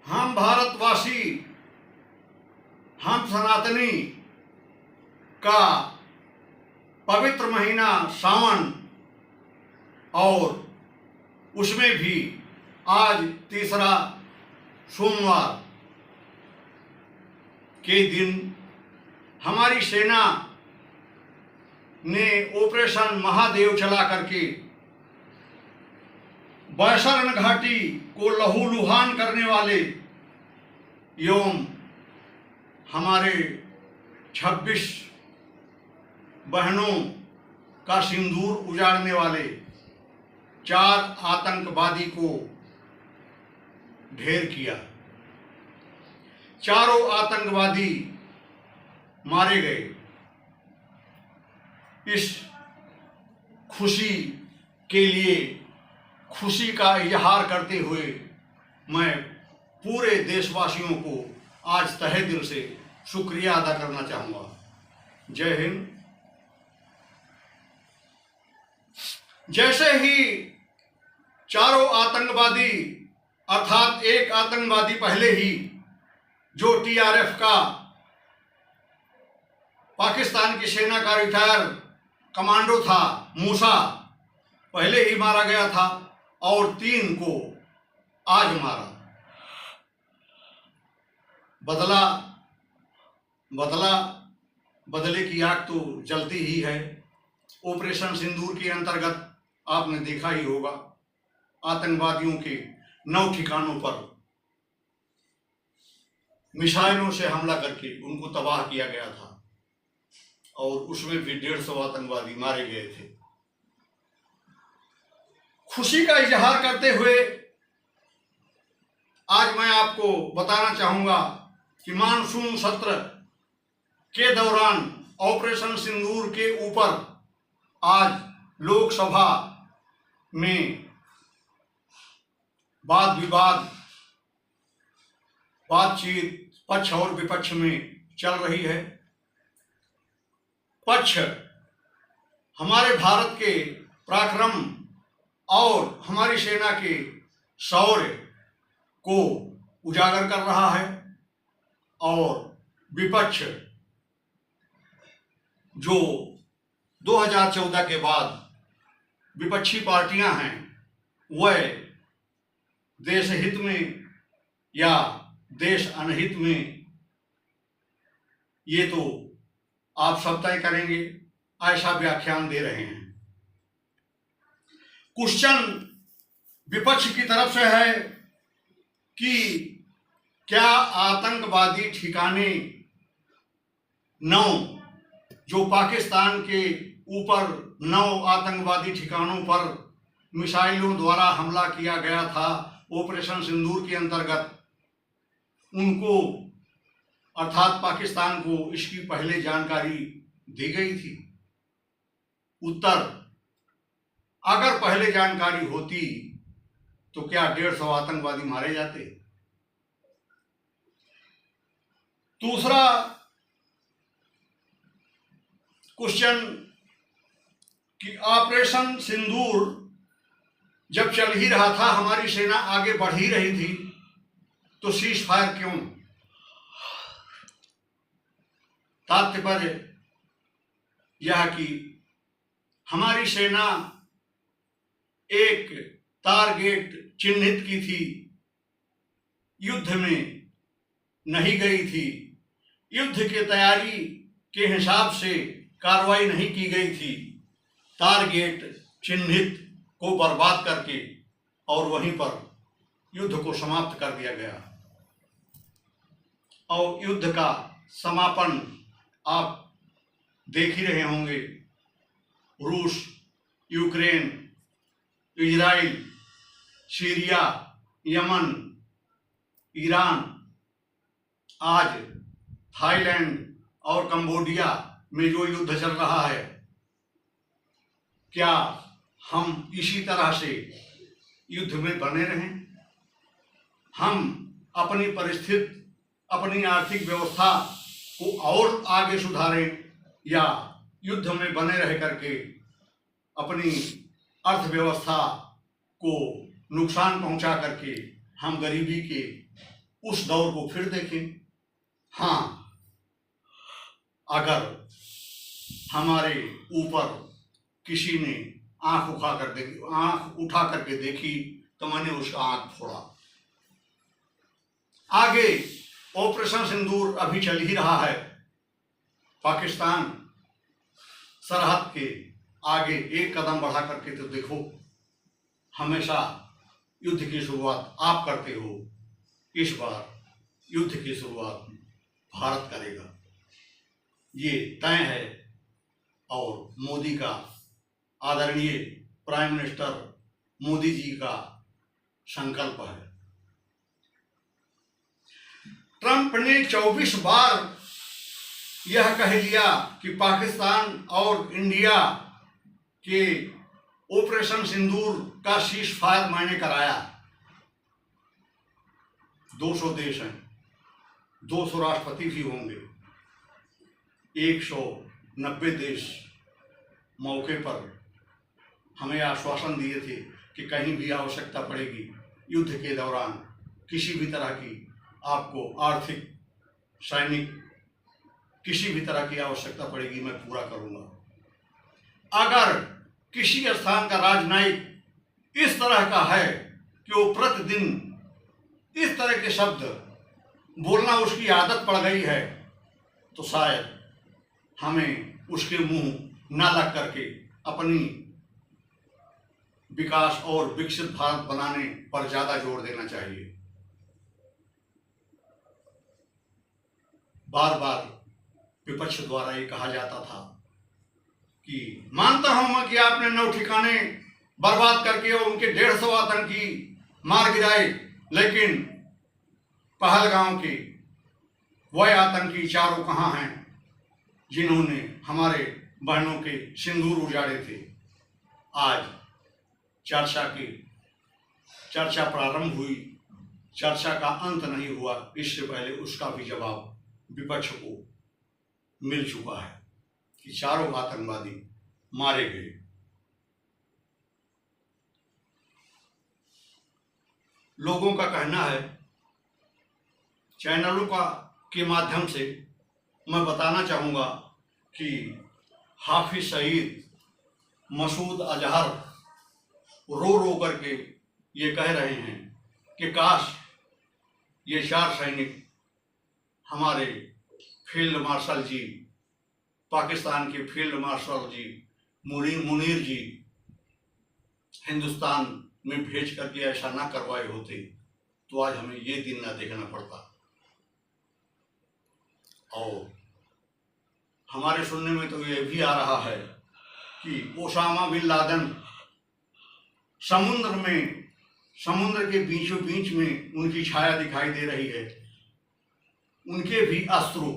हम भारतवासी, हम सनातनी का पवित्र महीना सावन और उसमें भी आज तीसरा सोमवार के दिन हमारी सेना ने ऑपरेशन महादेव चला करके बैसरण घाटी को लहूलुहान करने वाले एवं हमारे 26 बहनों का सिंदूर उजाड़ने वाले 4 आतंकवादी को ढेर किया। चारों आतंकवादी मारे गए। इस खुशी के लिए खुशी का इजहार करते हुए मैं पूरे देशवासियों को आज तहे दिल से शुक्रिया अदा करना चाहूँगा। जय हिंद। जैसे ही चारों आतंकवादी अर्थात एक आतंकवादी पहले ही जो टीआरएफ का पाकिस्तान की सेना का रिटायर कमांडो था, मूसा, पहले ही मारा गया था और 3 को आज मारा। बदले की आग तो जलती ही है। ऑपरेशन सिंदूर के अंतर्गत आपने देखा ही होगा, आतंकवादियों के 9 ठिकानों पर मिसाइलों से हमला करके उनको तबाह किया गया था और उसमें भी 150 आतंकवादी मारे गए थे। खुशी का इजहार करते हुए आज मैं आपको बताना चाहूंगा कि मानसून सत्र के दौरान ऑपरेशन सिंदूर के ऊपर आज लोकसभा में वाद विवाद, बातचीत पक्ष और विपक्ष में चल रही है। पक्ष हमारे भारत के पराक्रम और हमारी सेना के शौर्य को उजागर कर रहा है और विपक्ष जो 2014 के बाद विपक्षी पार्टियां हैं वह देश हित में या देश अनहित में ये तो आप सब तय करेंगे, ऐसा व्याख्यान दे रहे हैं। क्वेश्चन विपक्ष की तरफ से है कि क्या आतंकवादी ठिकाने 9 जो पाकिस्तान के ऊपर 9 आतंकवादी ठिकानों पर मिसाइलों द्वारा हमला किया गया था ऑपरेशन सिंदूर के अंतर्गत, उनको अर्थात पाकिस्तान को इसकी पहले जानकारी दी गई थी? उत्तर, अगर पहले जानकारी होती तो क्या 150 आतंकवादी मारे जाते? दूसरा क्वेश्चन कि ऑपरेशन सिंदूर जब चल ही रहा था, हमारी सेना आगे बढ़ ही रही थी, तो सीज फायर क्यों? तात्पर्य यह कि हमारी सेना एक टारगेट चिन्हित की थी, युद्ध में नहीं गई थी, युद्ध की तैयारी के हिसाब से कार्रवाई नहीं की गई थी, टारगेट चिन्हित को बर्बाद करके और वहीं पर युद्ध को समाप्त कर दिया गया। और युद्ध का समापन आप देख ही रहे होंगे, रूस, Ukraine, Israel, Syria, Yemen, Iran, आज थाईलैंड और कंबोडिया में जो युद्ध चल रहा है, क्या हम इसी तरह से युद्ध में बने रहें? हम अपनी परिस्थिति, अपनी आर्थिक व्यवस्था को और आगे सुधारें या युद्ध में बने रह करके अपनी अर्थव्यवस्था को नुकसान पहुंचा करके हम गरीबी के उस दौर को फिर देखें। हाँ, अगर हमारे ऊपर किसी ने आंख उठा करके देखी तो मैंने उसका आंख फोड़ा। आगे ऑपरेशन सिंदूर अभी चल ही रहा है। पाकिस्तान सरहद के आगे एक कदम बढ़ा करके तो देखो। हमेशा युद्ध की शुरुआत आप करते हो, इस बार युद्ध की शुरुआत भारत करेगा, ये तय है। और मोदी का, आदरणीय प्राइम मिनिस्टर मोदी जी का संकल्प है। ट्रंप ने 24 बार यह कह दिया कि पाकिस्तान और इंडिया के ऑपरेशन सिंदूर का सीज फायर मैंने कराया। 200 देश हैं, 200 राष्ट्रपति भी होंगे, 190 देश मौके पर हमें आश्वासन दिए थे कि कहीं भी आवश्यकता पड़ेगी युद्ध के दौरान किसी भी तरह की, आपको आर्थिक, सैनिक, किसी भी तरह की आवश्यकता पड़ेगी मैं पूरा करूंगा। अगर किसी स्थान का राजनयिक इस तरह का है कि वो प्रतिदिन इस तरह के शब्द बोलना उसकी आदत पड़ गई है, तो शायद हमें उसके मुंह ना लग करके अपनी विकास और विकसित भारत बनाने पर ज्यादा जोर देना चाहिए। बार बार विपक्ष द्वारा ये कहा जाता था कि मानता हूं मैं कि आपने 9 ठिकाने बर्बाद करके और उनके 150 आतंकी मार गिराए, लेकिन पहलगांव के वह आतंकी चारों कहां हैं जिन्होंने हमारे बहनों के सिंदूर उजाड़े थे। आज चर्चा प्रारंभ हुई, चर्चा का अंत नहीं हुआ, इससे पहले उसका भी जवाब विपक्ष को मिल चुका है कि चारों आतंकवादी मारे गए। लोगों का कहना है, चैनलों के माध्यम से मैं बताना चाहूँगा कि हाफिज सईद, मसूद अजहर रो रो करके ये कह रहे हैं कि काश ये 4 सैनिक हमारे फील्ड मार्शल जी, पाकिस्तान के फील्ड मार्शल जी मुनीर जी हिंदुस्तान में भेज करके ऐसा ना करवाए होते तो आज हमें ये दिन ना देखना पड़ता। और हमारे सुनने में तो ये भी आ रहा है कि ओसामा बिन लादेन समुद्र के बीचों बीच में उनकी छाया दिखाई दे रही है, उनके भी अस्त्रों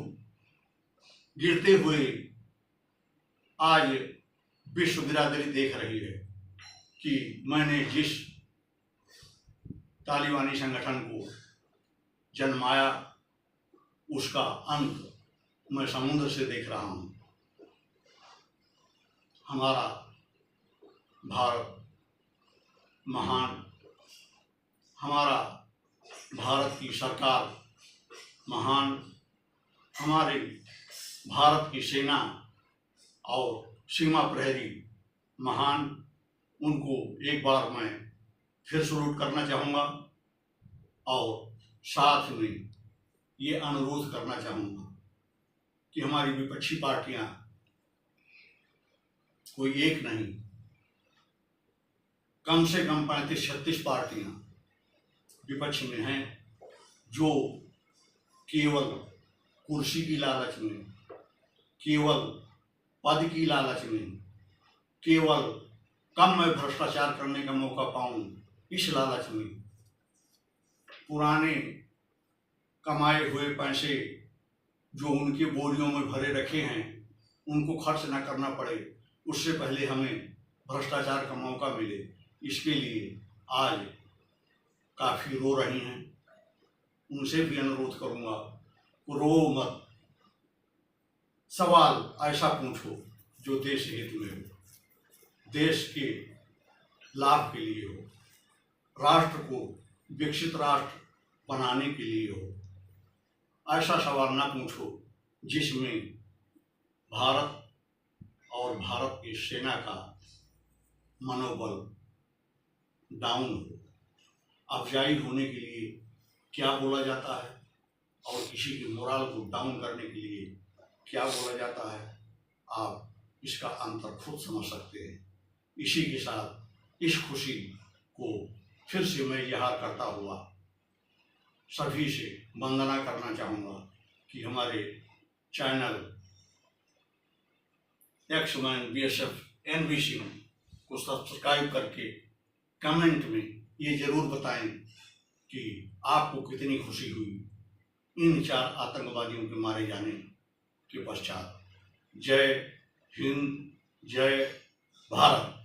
गिरते हुए आज विश्व बिरादरी देख रही है कि मैंने जिस तालिबानी संगठन को जन्माया उसका अंत मैं समुद्र से देख रहा हूं। हमारा भारत महान, हमारा भारत की सरकार महान, हमारे भारत की सेना और सीमा प्रहरी महान। उनको एक बार मैं फिर सलूट करना चाहूँगा और साथ में ये अनुरोध करना चाहूँगा कि हमारी विपक्षी पार्टियां कोई एक नहीं, कम से कम 35-36 पार्टियां विपक्ष में हैं जो केवल कुर्सी की लालच में, केवल पद की लालच में, केवल कम मैं भ्रष्टाचार करने का मौका पाऊं इस लालच में पुराने कमाए हुए पैसे जो उनके बोरियों में भरे रखे हैं उनको खर्च न करना पड़े, उससे पहले हमें भ्रष्टाचार का मौका मिले, इसके लिए आज काफ़ी रो रही हैं। उनसे भी अनुरोध करूँगा, रो मत, सवाल ऐसा पूछो जो देश हित में हो, देश के लाभ के लिए हो, राष्ट्र को विकसित राष्ट्र बनाने के लिए हो। ऐसा सवाल ना पूछो जिसमें भारत और भारत की सेना का मनोबल डाउन हो। अफजाई होने के लिए क्या बोला जाता है और किसी की मोरल को डाउन करने के लिए क्या बोला जाता है, आप इसका अंतर खुद समझ सकते हैं। इसी के साथ इस खुशी को फिर से मैं इजहार करता हुआ सभी से वंदना करना चाहूँगा कि हमारे चैनल एक्समैन BSF NBC को सब्सक्राइब करके कमेंट में ये जरूर बताएं कि आपको कितनी खुशी हुई इन 4 आतंकवादियों के मारे जाने के पश्चात। जय हिंद, जय भारत।